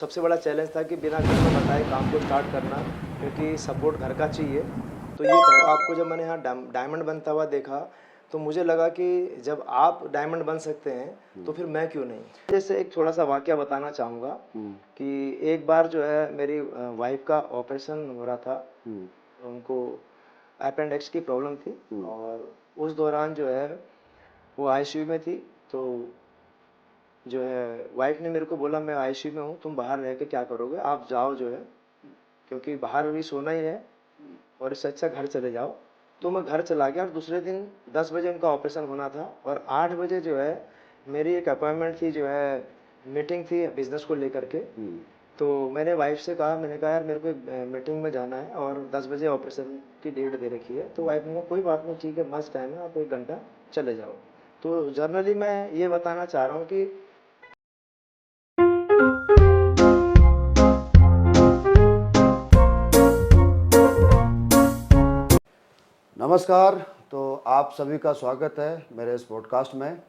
सबसे बड़ा चैलेंज था कि बिना घर में बताए काम को स्टार्ट करना, क्योंकि सपोर्ट घर का चाहिए। तो ये पहला आपको जब मैंने यहाँ डायमंड बनता हुआ देखा, तो मुझे लगा कि जब आप डायमंड बन सकते हैं तो फिर मैं क्यों नहीं। जैसे एक थोड़ा सा वाकया बताना चाहूँगा कि एक बार जो है मेरी वाइफ का ऑपरेशन हो रहा था। उनको अपेंडिक्स की प्रॉब्लम थी और उस दौरान जो है वो आईसीयू में थी। तो जो है वाइफ ने मेरे को बोला मैं आईसीयू में हूँ, तुम बाहर रह के क्या करोगे, आप जाओ जो है, क्योंकि बाहर भी सोना ही है और इससे अच्छा घर चले जाओ। तो मैं घर चला गया और दूसरे दिन 10 बजे उनका ऑपरेशन होना था और 8 बजे जो है मेरी एक अपॉइंटमेंट थी, जो है मीटिंग थी बिजनेस को लेकर के। तो मैंने वाइफ से कहा, मैंने कहा यार मेरे को मीटिंग में जाना है और 10 बजे ऑपरेशन की डेट दे रखी है। तो वाइफ ने कहा कोई बात नहीं, ठीक है, मस्त टाइम है, आप 1 घंटा चले जाओ। तो जनरली मैं ये बताना चाह रहा हूँ कि नमस्कार। तो आप सभी का स्वागत है मेरे इस पॉडकास्ट में।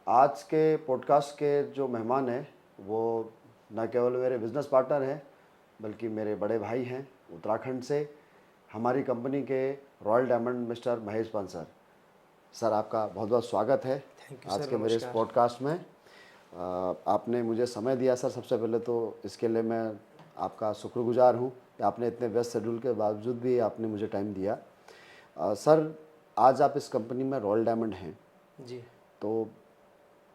आज के पॉडकास्ट के जो मेहमान हैं वो न केवल मेरे बिजनेस पार्टनर हैं बल्कि मेरे बड़े भाई हैं उत्तराखंड से, हमारी कंपनी के royal diamond mister Mahesh Bansal sir. आपका बहुत बहुत स्वागत है थैंक यू आज सर, के मेरे इस नमस्कार। पॉडकास्ट में। आपने मुझे समय दिया सर, सबसे पहले तो इसके लिए मैं आपका शुक्रगुजार हूँ कि आपने इतने व्यस्त शेड्यूल के बावजूद भी आपने मुझे टाइम दिया। सर, आज आप इस कंपनी में रॉयल डायमंड हैं, जी तो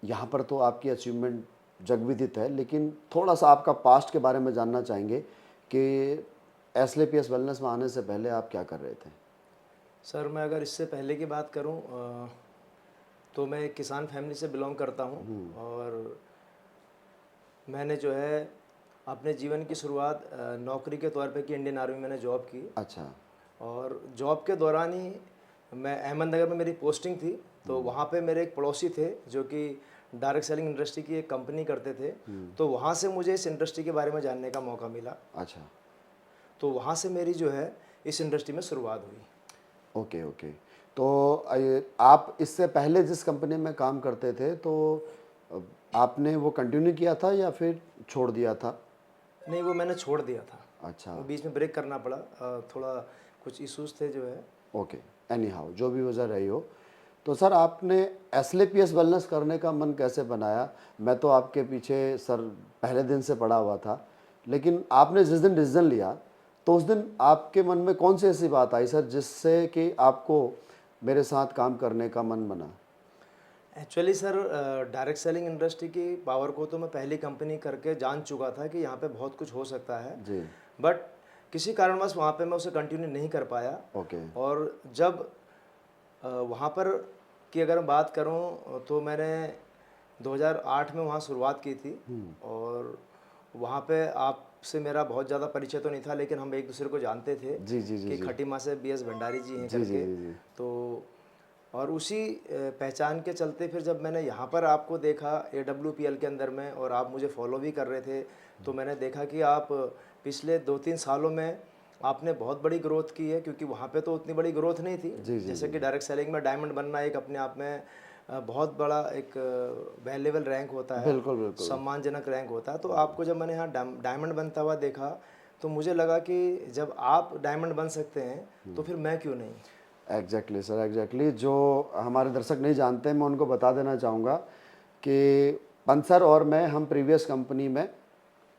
यहाँ पर तो आपकी अचीवमेंट जगविदित है, लेकिन थोड़ा सा आपका पास्ट के बारे में जानना चाहेंगे कि एसलेपीएस वेलनेस में आने से पहले आप क्या कर रहे थे। सर, मैं अगर इससे पहले की बात करूं तो मैं एक किसान फैमिली से बिलोंग करता हूं और मैंने जो है अपने जीवन की शुरुआत नौकरी के तौर पे की। इंडियन आर्मी मैंने जॉब की अच्छा। और जॉब के दौरान ही मैं अहमदनगर में मेरी पोस्टिंग थी। तो वहाँ पे मेरे एक पड़ोसी थे जो कि डायरेक्ट सेलिंग इंडस्ट्री की एक कंपनी करते थे। तो वहाँ से मुझे इस इंडस्ट्री के बारे में जानने का मौका मिला। अच्छा। तो वहाँ से मेरी जो है इस इंडस्ट्री में शुरुआत हुई। Okay okay. तो आप इससे पहले जिस कंपनी में काम करते थे तो अ, आपने वो कंटिन्यू किया था या फिर छोड़ दिया था। नहीं, वो मैंने छोड़ दिया था। अच्छा। वो बीच में ब्रेक करना पड़ा, थोड़ा कुछ इश्यूज थे जो है। ओके। एनी हाउ, जो भी वजह रही हो, तो सर आपने एसलेपीएस वेलनेस करने का मन कैसे बनाया। मैं तो आपके पीछे सर पहले दिन से पड़ा हुआ था, लेकिन आपने जिस दिन डिसीजन लिया तो उस दिन आपके मन में कौन सी ऐसी बात आई सर जिससे कि आपको मेरे साथ काम करने का मन बना। Actually sir, direct selling industry की पावर को तो मैं पहली कंपनी करके जान चुका था कि यहाँ पे बहुत कुछ हो सकता है। जी। बट किसी कारणवश वहाँ पे मैं उसे कंटिन्यू नहीं कर पाया। ओके। और जब वहाँ पर की अगर मैं बात करूँ तो मैंने 2008 में वहाँ शुरुआत की थी। और वहाँ पे आपसे मेरा बहुत ज़्यादा परिचय तो नहीं था, लेकिन हम एक दूसरे को जानते थे जी जी जी कि जी खटीमा से बीएस भंडारी जी हैं जी जी करके। जी जी। तो और उसी पहचान के चलते फिर जब मैंने यहाँ पर आपको देखा AWPL के अंदर में और आप मुझे फॉलो भी कर रहे थे, तो मैंने देखा कि आप पिछले 2-3 सालों में आपने बहुत बड़ी ग्रोथ की है, क्योंकि वहाँ पे तो उतनी बड़ी ग्रोथ नहीं थी। जी जी जैसे जी कि डायरेक्ट सेलिंग में डायमंड बनना एक अपने आप में बहुत बड़ा एक वैल्यूएबल रैंक होता है, बिल्कुल बिल्कुल। सम्मानजनक रैंक होता है। तो आपको जब मैंने यहाँ डायमंड बनता हुआ देखा, तो मुझे लगा कि जब आप डायमंड बन सकते हैं तो फिर मैं क्यों नहीं। Exactly sir, exactly. जो हमारे दर्शक नहीं जानते, मैं उनको बता देना चाहूँगा कि पंत सर और मैं, हम प्रीवियस कंपनी में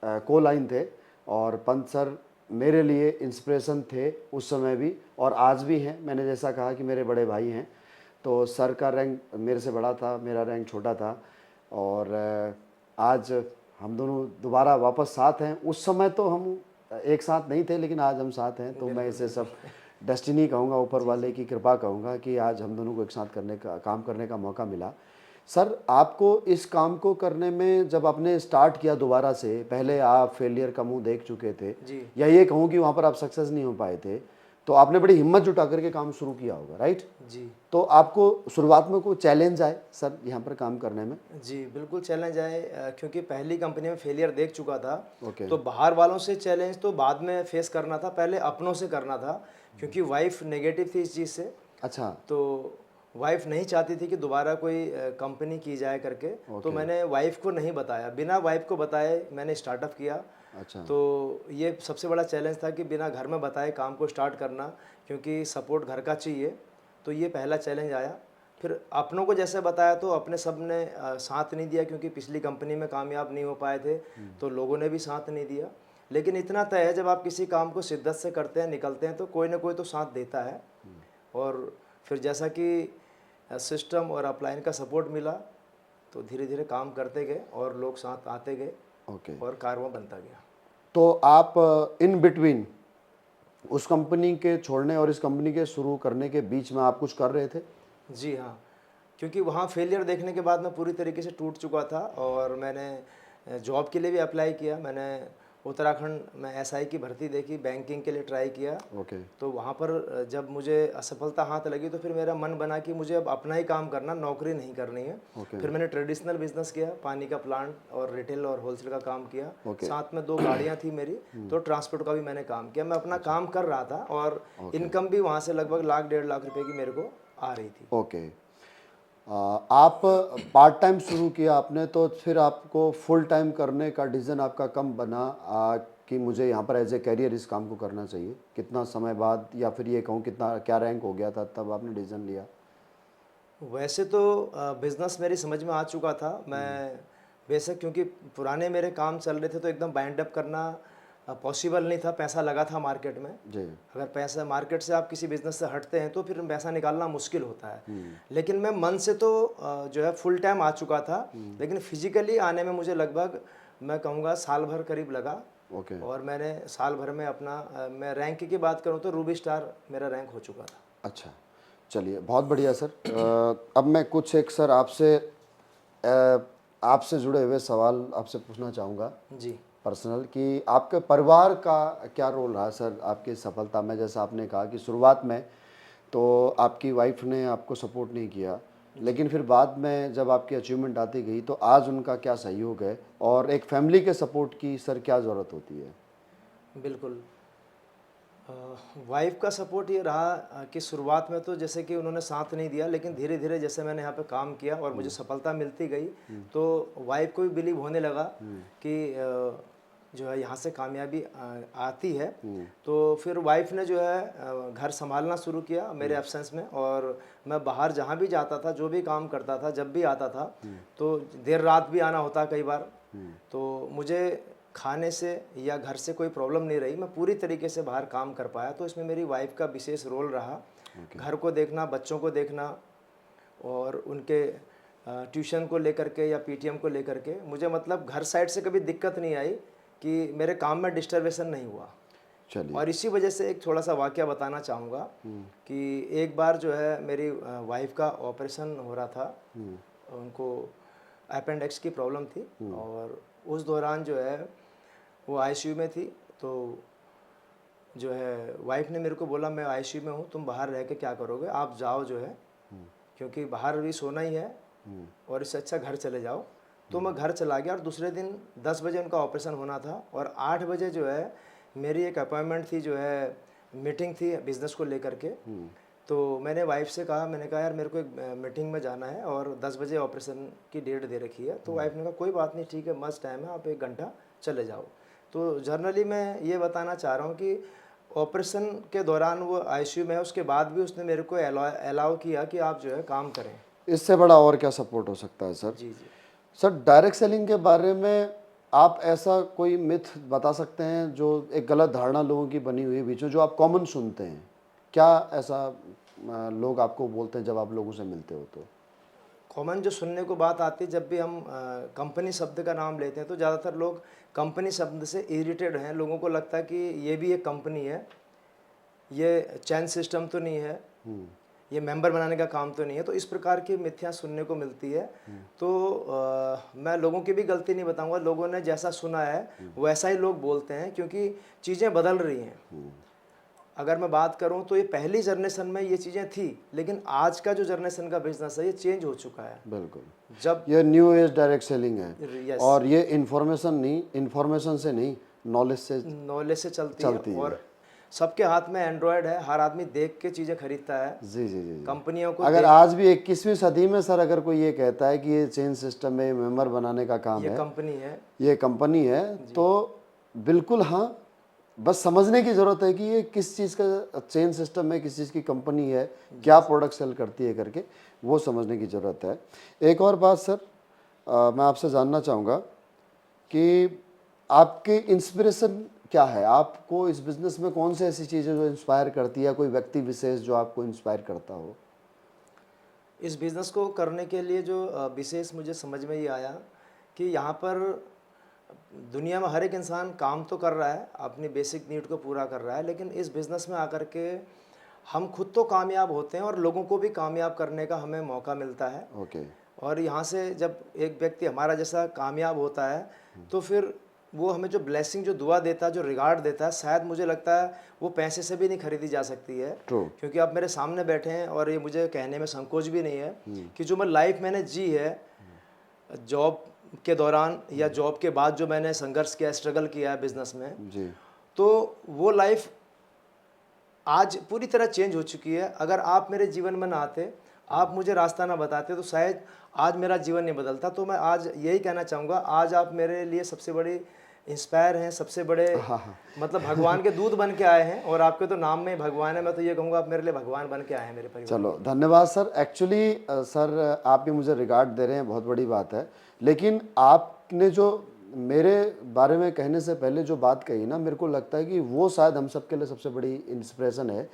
को लाइन थे और पंत सर मेरे लिए इंस्पिरेशन थे उस समय भी और आज भी हैं। मैंने जैसा कहा कि मेरे बड़े भाई हैं, तो सर का रैंक मेरे से बड़ा था, मेरा रैंक छोटा था और आज हम दोनों दोबारा वापस साथ हैं। उस समय तो हम एक साथ नहीं थे, लेकिन आज हम साथ हैं। तो मैं बिल्कुल इसे बिल्कुल। सब डेस्टिनी कहूँगा, ऊपर जी वाले जी। की कृपा कहूँगा कि आज हम दोनों को एक साथ काम करने का मौका मिला। सर, आपको इस काम को करने में जब आपने स्टार्ट किया दोबारा से, पहले आप फेलियर का मुंह देख चुके थे जी या ये कहूँ कि वहाँ पर आप सक्सेस नहीं हो पाए थे, तो आपने बड़ी हिम्मत जुटा करके काम शुरू किया होगा, राइट। जी तो आपको शुरुआत में कोई चैलेंज आए सर यहाँ पर काम करने में। जी, बिल्कुल चैलेंज आए, क्योंकि पहली कंपनी में फेलियर देख चुका था। ओके। तो बाहर वालों से चैलेंज तो बाद में फेस करना था, पहले अपनों से करना था, क्योंकि वाइफ नेगेटिव थी इस चीज़ से। अच्छा। तो वाइफ नहीं चाहती थी कि दोबारा कोई कंपनी की जाए करके, तो मैंने वाइफ को नहीं बताया, बिना वाइफ को बताए मैंने स्टार्टअप किया। अच्छा। तो ये सबसे बड़ा चैलेंज था कि बिना घर में बताए काम को स्टार्ट करना, क्योंकि सपोर्ट घर का चाहिए। तो ये पहला चैलेंज आया। फिर अपनों को जैसे बताया तो अपने सब ने साथ नहीं दिया, क्योंकि पिछली कंपनी में कामयाब नहीं हो पाए थे, तो लोगों ने भी साथ नहीं दिया। लेकिन इतना तय है, जब आप किसी काम को शिद्दत से करते हैं, निकलते हैं, तो कोई ना कोई तो साथ देता है। और फिर जैसा कि सिस्टम और अपलाइन का सपोर्ट मिला, तो धीरे धीरे काम करते गए और लोग साथ आते गए ओके। और कारवां बनता गया। तो आप इन बिटवीन उस कंपनी के छोड़ने और इस कंपनी के शुरू करने के बीच में आप कुछ कर रहे थे? जी हाँ, क्योंकि वहाँ फेलियर देखने के बाद मैं पूरी तरीके से टूट चुका था, और मैंने जॉब के लिए भी अप्लाई किया। मैंने उत्तराखंड में एसआई की भर्ती देखी, बैंकिंग के लिए ट्राई किया। ओके। तो वहाँ पर जब मुझे असफलता हाथ लगी, तो फिर मेरा मन बना कि मुझे अब अपना ही काम करना, नौकरी नहीं करनी है। ओके। फिर मैंने ट्रेडिशनल बिजनेस किया, पानी का प्लांट और रिटेल और होलसेल का काम किया। ओके। साथ में 2 गाड़ियाँ थी मेरी, तो ट्रांसपोर्ट का भी मैंने काम किया। मैं अपना काम कर रहा था, और इनकम भी वहाँ से लगभग लाख 1.5 लाख रुपए की मेरे को आ रही थी। ओके। आप पार्ट टाइम शुरू किया आपने, तो फिर आपको फुल टाइम करने का डिसीजन आपका कम बना कि मुझे यहाँ पर एज ए कैरियर इस काम को करना चाहिए? कितना समय बाद, या फिर ये कहूँ कितना क्या रैंक हो गया था तब आपने डिसीजन लिया? वैसे तो बिज़नेस मेरी समझ में आ चुका था। मैं बेशक, क्योंकि पुराने मेरे काम चल रहे थे, तो एकदम बाइंड अप करना पॉसिबल नहीं था। पैसा लगा था मार्केट में। जी। अगर पैसा मार्केट से, आप किसी बिज़नेस से हटते हैं, तो फिर पैसा निकालना मुश्किल होता है। लेकिन मैं मन से तो जो है फुल टाइम आ चुका था, लेकिन फिजिकली आने में मुझे लगभग, मैं कहूँगा, साल भर करीब लगा। ओके। और मैंने साल भर में अपना मैं रैंक की बात करूँ तो रूबी स्टार मेरा रैंक हो चुका था। अच्छा, चलिए बहुत बढ़िया सर। अब मैं कुछ एक सर आपसे जुड़े हुए सवाल आपसे पूछना चाहूँगा जी। पर्सनल, कि आपके परिवार का क्या रोल रहा सर आपकी सफलता में? जैसा आपने कहा कि शुरुआत में तो आपकी वाइफ ने आपको सपोर्ट नहीं किया, लेकिन फिर बाद में जब आपकी अचीवमेंट आती गई, तो आज उनका क्या सहयोग है, और एक फैमिली के सपोर्ट की सर क्या ज़रूरत होती है? बिल्कुल। वाइफ का सपोर्ट ये रहा कि शुरुआत में तो जैसे कि उन्होंने साथ नहीं दिया, लेकिन धीरे धीरे जैसे मैंने यहाँ पे काम किया और मुझे सफलता मिलती गई, तो वाइफ को भी बिलीव होने लगा कि जो है यहाँ से कामयाबी आती है। तो फिर वाइफ ने जो है घर संभालना शुरू किया मेरे एब्सेंस में, और मैं बाहर जहाँ भी जाता था, जो भी काम करता था, जब भी आता था, तो देर रात भी आना होता कई बार। तो मुझे खाने से या घर से कोई प्रॉब्लम नहीं रही, मैं पूरी तरीके से बाहर काम कर पाया। तो इसमें मेरी वाइफ का विशेष रोल रहा। घर को देखना, बच्चों को देखना, और उनके ट्यूशन को लेकर के या पीटीएम को लेकर के, मुझे मतलब घर साइड से कभी दिक्कत नहीं आई कि मेरे काम में डिस्टर्बेशन नहीं हुआ। चलिए। और इसी वजह से एक थोड़ा सा वाकया बताना चाहूँगा कि एक बार जो है मेरी वाइफ का ऑपरेशन हो रहा था, उनको अपेंडिक्स की प्रॉब्लम थी, और उस दौरान जो है वो आईसीयू में थी। तो जो है वाइफ ने मेरे को बोला, मैं आईसीयू में हूँ, तुम बाहर रह के क्या करोगे, आप जाओ जो है, क्योंकि बाहर भी सोना ही है, और इससे अच्छा घर चले जाओ। तो मैं घर चला गया, और दूसरे दिन 10 बजे उनका ऑपरेशन होना था, और 8 बजे जो है मेरी एक अपॉइंटमेंट थी, जो है मीटिंग थी बिज़नेस को लेकर के। तो मैंने वाइफ से कहा, मैंने कहा यार मेरे को एक मीटिंग में जाना है, और 10 बजे ऑपरेशन की डेट दे रखी है। तो वाइफ ने कहा कोई बात नहीं, ठीक है, मस्त टाइम है, आप 1 घंटा चले जाओ। तो जर्नली मैं ये बताना चाह रहा हूँ कि ऑपरेशन के दौरान वो आईसीयू में है, उसके बाद भी उसने मेरे को अलाउ किया कि आप जो है काम करें। इससे बड़ा और क्या सपोर्ट हो सकता है सर? जी जी। सर, डायरेक्ट सेलिंग के बारे में आप ऐसा कोई मिथ बता सकते हैं जो एक गलत धारणा लोगों की बनी हुई है बीच में, जो आप कॉमन सुनते हैं? क्या ऐसा लोग आपको बोलते हैं जब आप लोगों से मिलते हो तो? कॉमन जो सुनने को बात आती है, जब भी हम कंपनी शब्द का नाम लेते हैं, तो ज़्यादातर लोग कंपनी शब्द से इरिटेड हैं। लोगों को लगता है कि ये भी एक कंपनी है, ये चैन सिस्टम तो नहीं है, ये मेंबर बनाने का काम तो नहीं है। तो इस प्रकार की मिथ्या सुनने को मिलती है। तो मैं लोगों की भी गलती नहीं बताऊंगा, लोगों ने जैसा सुना है वैसा ही लोग बोलते हैं, क्योंकि चीज़ें बदल रही हैं। अगर मैं बात करूं तो ये पहली जनरेशन में ये चीज़ें थी, लेकिन आज का जो जनरेशन का बिजनेस है ये चेंज हो चुका है। बिल्कुल। जब ये न्यू एज डायरेक्ट सेलिंग है, यस, और ये इन्फॉर्मेशन से नहीं, नॉलेज से नॉलेज से चलती है। और सबके हाथ में एंड्रॉयड है, हर आदमी देख के चीज़ें खरीदता है। जी जी जी जी। कंपनियों को अगर आज भी 21वीं सदी में सर अगर कोई ये कहता है कि ये चेन सिस्टम में मेंबर बनाने का काम ये है, कंपनी है। ये कंपनी है, तो बिल्कुल हाँ, बस समझने की ज़रूरत है कि ये किस चीज़ का चेन सिस्टम है, किस चीज़ की कंपनी है, क्या प्रोडक्ट सेल करती है करके, वो समझने की ज़रूरत है। एक और बात सर, मैं आपसे जानना चाहूँगा कि आपके इंस्पिरेशन क्या है? आपको इस बिज़नेस में कौन सी ऐसी चीज़ है जो इंस्पायर करती है? कोई व्यक्ति विशेष जो आपको इंस्पायर करता हो? इस बिज़नेस को करने के लिए जो विशेष मुझे समझ में ये आया कि यहाँ पर दुनिया में हर एक इंसान काम तो कर रहा है, अपनी बेसिक नीड को पूरा कर रहा है, लेकिन इस बिज़नेस में आकर के हम खुद तो कामयाब होते हैं और लोगों को भी कामयाब करने का हमें मौका मिलता है। ओके। और यहाँ से जब एक व्यक्ति हमारा जैसा कामयाब होता है, तो फिर वो हमें जो ब्लेसिंग, जो दुआ देता है, जो रिगार्ड देता है, शायद मुझे लगता है वो पैसे से भी नहीं खरीदी जा सकती है। ट्रू। क्योंकि आप मेरे सामने बैठे हैं और ये मुझे कहने में संकोच भी नहीं है कि जो मैं लाइफ मैंने जी है, जॉब के दौरान या जॉब के बाद जो मैंने संघर्ष किया, स्ट्रगल किया है बिजनेस में, जी। तो वो लाइफ आज पूरी तरह चेंज हो चुकी है। अगर आप मेरे जीवन में ना आते, आप मुझे रास्ता ना बताते, तो शायद आज मेरा जीवन नहीं बदलता। तो मैं आज यही कहना चाहूँगा, आज आप मेरे लिए सबसे बड़ी इंस्पायर हैं, सबसे बड़े मतलब भगवान के दूत बन के आए हैं। और आपके तो नाम में भगवान है, मैं तो ये कहूँगा आप मेरे लिए भगवान बन के आए हैं मेरे परिवार। चलो धन्यवाद सर। एक्चुअली सर आप भी मुझे रिगार्ड दे रहे हैं, बहुत बड़ी बात है। लेकिन आपने जो मेरे बारे में कहने से पहले जो बात कही ना, मेरे को लगता है कि वो शायद हम सबके लिए सबसे बड़ी इंस्पिरेशन है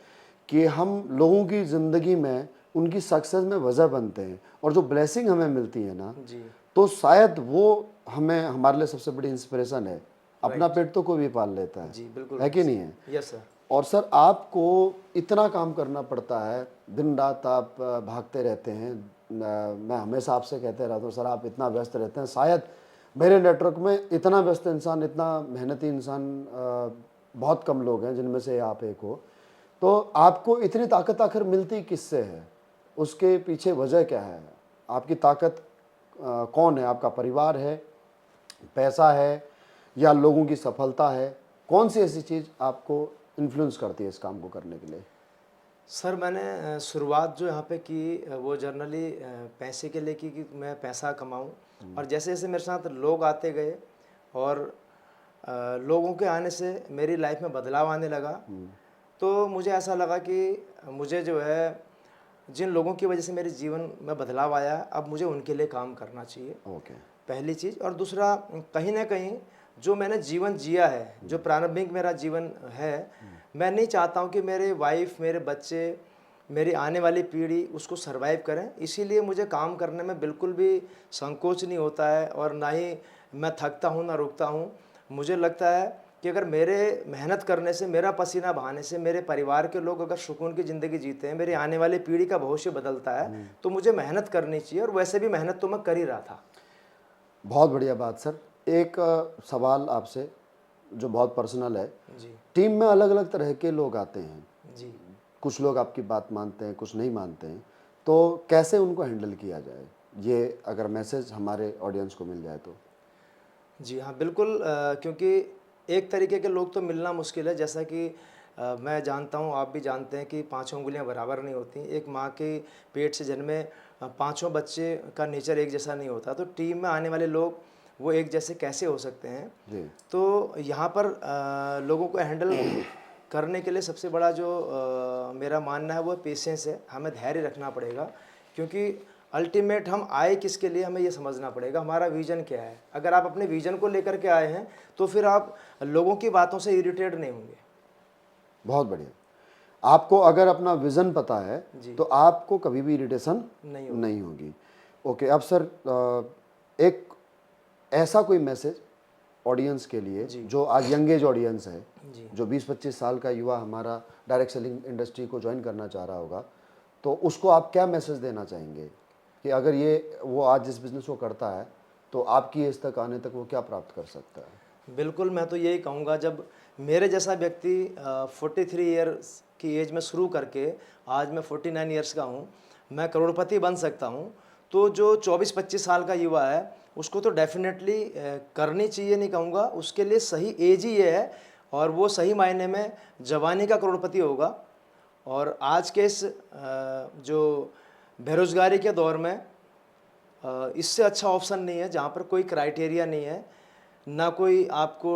कि हम लोगों की ज़िंदगी में उनकी सक्सेस में वजह बनते हैं, और जो ब्लेसिंग हमें मिलती है ना, जी, तो शायद वो हमें हमारे लिए सबसे बड़ी इंस्पिरेशन है। अपना पेट तो कोई भी पाल लेता है, जी, बिल्कुल है कि नहीं है? Yes sir. और सर आपको इतना काम करना पड़ता है, दिन रात आप भागते रहते हैं। मैं हमेशा आपसे कहते रहता हूँ सर आप इतना व्यस्त रहते हैं, शायद मेरे नेटवर्क में इतना व्यस्त इंसान, इतना मेहनती इंसान बहुत कम लोग हैं, जिनमें से आप एक हो। तो आपको इतनी ताकत आखिर मिलती किससे है? उसके पीछे वजह क्या है? आपकी ताकत कौन है? आपका परिवार है, पैसा है, या लोगों की सफलता है? कौन सी ऐसी चीज़ आपको इन्फ्लुएंस करती है इस काम को करने के लिए? सर मैंने शुरुआत जो यहाँ पे की वो जनरली पैसे के लिए की कि मैं पैसा कमाऊँ। और जैसे जैसे मेरे साथ लोग आते गए और लोगों के आने से मेरी लाइफ में बदलाव आने लगा, तो मुझे ऐसा लगा कि मुझे जो है, जिन लोगों की वजह से मेरे जीवन में बदलाव आया, अब मुझे उनके लिए काम करना चाहिए, ओके। पहली चीज़। और दूसरा, कहीं ना कहीं जो मैंने जीवन जिया है, जो प्रारंभिक मेरा जीवन है, मैं नहीं चाहता हूँ कि मेरे वाइफ, मेरे बच्चे, मेरी आने वाली पीढ़ी उसको सरवाइव करें। इसीलिए मुझे काम करने में बिल्कुल भी संकोच नहीं होता है, और ना ही मैं थकता हूँ ना रुकता हूँ। मुझे लगता है कि अगर मेरे मेहनत करने से, मेरा पसीना बहाने से मेरे परिवार के लोग अगर सुकून की ज़िंदगी जीते हैं, मेरी आने वाली पीढ़ी का भविष्य बदलता है, तो मुझे मेहनत करनी चाहिए। और वैसे भी मेहनत तो मैं कर ही रहा था। बहुत बढ़िया बात सर। एक सवाल आपसे जो बहुत पर्सनल है। जी टीम में अलग अलग तरह के लोग आते हैं, जी। कुछ लोग आपकी बात मानते हैं, कुछ नहीं मानते हैं, तो कैसे उनको हैंडल किया जाए? ये अगर मैसेज हमारे ऑडियंस को मिल जाए तो। जी हाँ, बिल्कुल। क्योंकि एक तरीके के लोग तो मिलना मुश्किल है। जैसा कि मैं जानता हूँ, आप भी जानते हैं कि पाँचों उँगलियाँ बराबर नहीं होती। एक माँ के पेट से जन्मे पाँचों बच्चे का नेचर एक जैसा नहीं होता। तो टीम में आने वाले लोग वो एक जैसे कैसे हो सकते हैं? जी। तो यहाँ पर लोगों को हैंडल करने के लिए सबसे बड़ा जो मेरा मानना है वो पेशेंस है। हमें धैर्य रखना पड़ेगा, क्योंकि अल्टीमेट हम आए किसके लिए, हमें ये समझना पड़ेगा हमारा विज़न क्या है। अगर आप अपने विज़न को लेकर के आए हैं, तो फिर आप लोगों की बातों से इरिटेट नहीं होंगे। बहुत बढ़िया। आपको अगर अपना विज़न पता है जी। तो आपको कभी भी इरिटेशन नहीं होगी। नहीं होगी। ओके, अब सर एक ऐसा कोई मैसेज ऑडियंस के लिए जो आज यंग एज ऑडियंस है, जी। जो 20-25 साल का युवा हमारा डायरेक्ट सेलिंग इंडस्ट्री को ज्वाइन करना चाह रहा होगा, तो उसको आप क्या मैसेज देना चाहेंगे कि अगर ये वो आज इस बिज़नेस को करता है तो आपकी एज तक आने तक वो क्या प्राप्त कर सकता है? बिल्कुल, मैं तो यही कहूँगा, जब मेरे जैसा व्यक्ति 43 ईयर्स की एज में शुरू करके आज मैं 49 ईयर्स का हूँ, मैं करोड़पति बन सकता हूँ। तो जो 24-25 साल का युवा है, उसको तो डेफिनेटली करनी चाहिए, नहीं कहूँगा, उसके लिए सही एज ही ये है। और वो सही मायने में जवानी का करोड़पति होगा। और आज के इस जो बेरोज़गारी के दौर में इससे अच्छा ऑप्शन नहीं है, जहाँ पर कोई क्राइटेरिया नहीं है, ना कोई आपको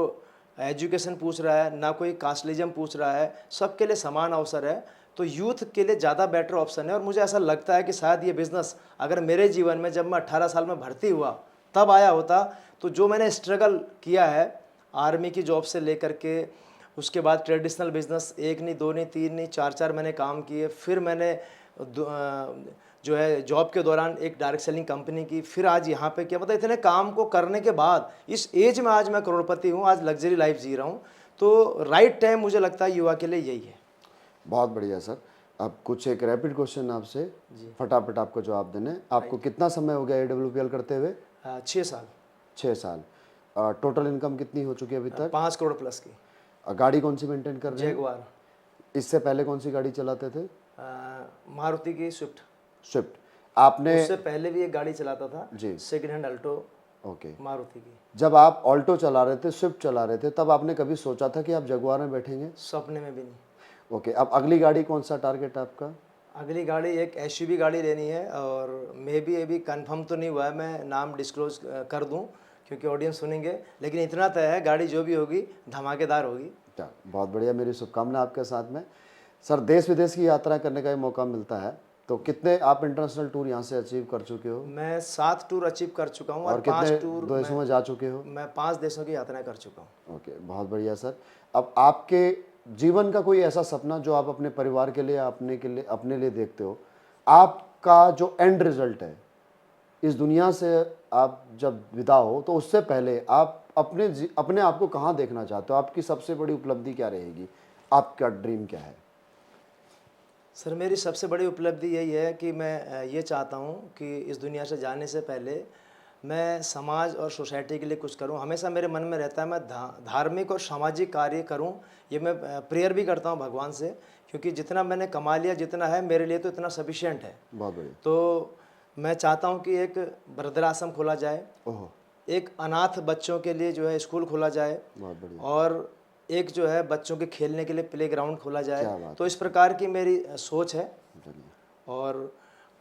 एजुकेशन पूछ रहा है, ना कोई कास्टलिज्म पूछ रहा है, सबके लिए समान अवसर है। तो यूथ के लिए ज़्यादा बेटर ऑप्शन है। और मुझे ऐसा लगता है कि शायद ये बिज़नेस अगर मेरे जीवन में जब मैं 18 साल में भर्ती हुआ तब आया होता, तो जो मैंने स्ट्रगल किया है आर्मी की जॉब से लेकर के, उसके बाद ट्रेडिशनल बिज़नेस, 1 नहीं 2 नहीं 3 नहीं 4 मैंने काम किए, फिर मैंने जो है जॉब के दौरान एक डायरेक्ट सेलिंग कंपनी की, फिर आज यहाँ पे किया। मतलब इतने काम को करने के बाद इस एज में आज मैं करोड़पति हूँ, आज लग्जरी लाइफ जी रहा हूँ। तो राइट टाइम मुझे लगता है युवा के लिए यही है। बहुत बढ़िया सर। अब कुछ एक रैपिड क्वेश्चन आपसे, फटाफट आपको जवाब देने। आपको कितना समय हो गया AWPL करते हुए? 6 साल। 6 साल। टोटल इनकम कितनी हो चुकी है अभी तक? 5 करोड़ प्लस की। गाड़ी कौन सी मेंटेन कर रहे हैं? जैगुआर। इससे पहले कौन सी गाड़ी चलाते थे? मारुति की स्विफ्ट। स्विफ्ट। आपने उससे पहले भी एक गाड़ी चलाता था जी, second hand Alto, okay. Maruti की। जब आप ऑल्टो चला रहे थे, स्विफ्ट चला रहे थे, तब आपने कभी सोचा था कि आप जगुआर में बैठेंगे? सपने में भी नहीं। ओके। अब अगली गाड़ी कौन सा टारगेट है आपका? अगली गाड़ी एक SUV गाड़ी लेनी है, और मे भी अभी कंफर्म तो नहीं हुआ है, मैं नाम डिस्क्लोज कर दूं क्योंकि ऑडियंस सुनेंगे, लेकिन इतना तय है गाड़ी जो भी होगी धमाकेदार होगी। बहुत बढ़िया, मेरी शुभकामना आपके साथ में। सर, देश विदेश की यात्रा करने का मौका मिलता है, तो कितने आप इंटरनेशनल टूर यहाँ से अचीव कर चुके हो? मैं 7 टूर अचीव कर चुका हूँ, और 5 कितने टूर देशों में जा चुके हो? मैं 5 देशों की यात्रा कर चुका हूँ। ओके, बहुत बढ़िया सर। अब आपके जीवन का कोई ऐसा सपना जो आप अपने परिवार के लिए, अपने लिए देखते हो, आपका जो एंड रिजल्ट है, इस दुनिया से आप जब विदा हो तो उससे पहले आप अपने आप को कहाँ देखना चाहते हो? आपकी सबसे बड़ी उपलब्धि क्या रहेगी? आपका ड्रीम क्या है? सर, मेरी सबसे बड़ी उपलब्धि यही है कि मैं ये चाहता हूँ कि इस दुनिया से जाने से पहले मैं समाज और सोसाइटी के लिए कुछ करूँ। हमेशा मेरे मन में रहता है मैं धार्मिक और सामाजिक कार्य करूँ। ये मैं प्रेयर भी करता हूँ भगवान से, क्योंकि जितना मैंने कमा लिया, जितना है मेरे लिए तो इतना सफिशिएंट है। बहुत बढ़िया। तो मैं चाहता हूँ कि एक वृद्धाश्रम खोला जाए, ओहो, एक अनाथ बच्चों के लिए जो है स्कूल खोला जाए, बहुत बढ़िया। और एक जो है बच्चों के खेलने के लिए प्ले ग्राउंड खोला क्या जाए। बात तो इस प्रकार की मेरी सोच है। बढ़िया। और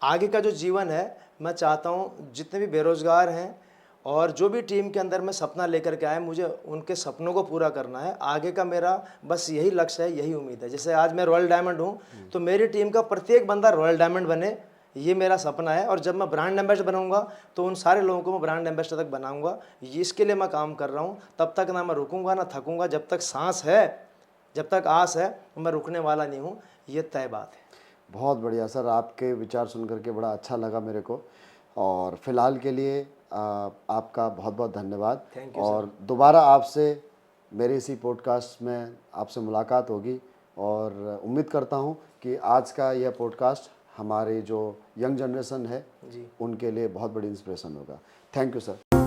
आगे का जो जीवन है, मैं चाहता हूँ जितने भी बेरोज़गार हैं और जो भी टीम के अंदर मैं सपना लेकर के आए, मुझे उनके सपनों को पूरा करना है। आगे का मेरा बस यही लक्ष्य है, यही उम्मीद है। जैसे आज मैं रॉयल डायमंड हूँ, तो मेरी टीम का प्रत्येक बंदा रॉयल डायमंड बने, ये मेरा सपना है। और जब मैं ब्रांड एम्बेसडर बनूंगा तो उन सारे लोगों को मैं ब्रांड एम्बेसडर तक बनाऊंगा। इसके लिए मैं काम कर रहा हूँ। तब तक ना मैं रुकूंगा ना थकूंगा। जब तक सांस है, जब तक आस है, मैं रुकने वाला नहीं हूँ, ये तय बात है। बहुत बढ़िया सर, आपके विचार सुन करके बड़ा अच्छा लगा मेरे को। और फिलहाल के लिए आपका बहुत बहुत धन्यवाद। थैंक यू और दोबारा आपसे मेरे इसी पॉडकास्ट में आपसे मुलाकात होगी, और उम्मीद करता हूँ कि आज का यह पॉडकास्ट हमारे जो यंग जनरेशन है जी। उनके लिए बहुत बड़ी इंस्पिरेशन होगा। Thank you sir.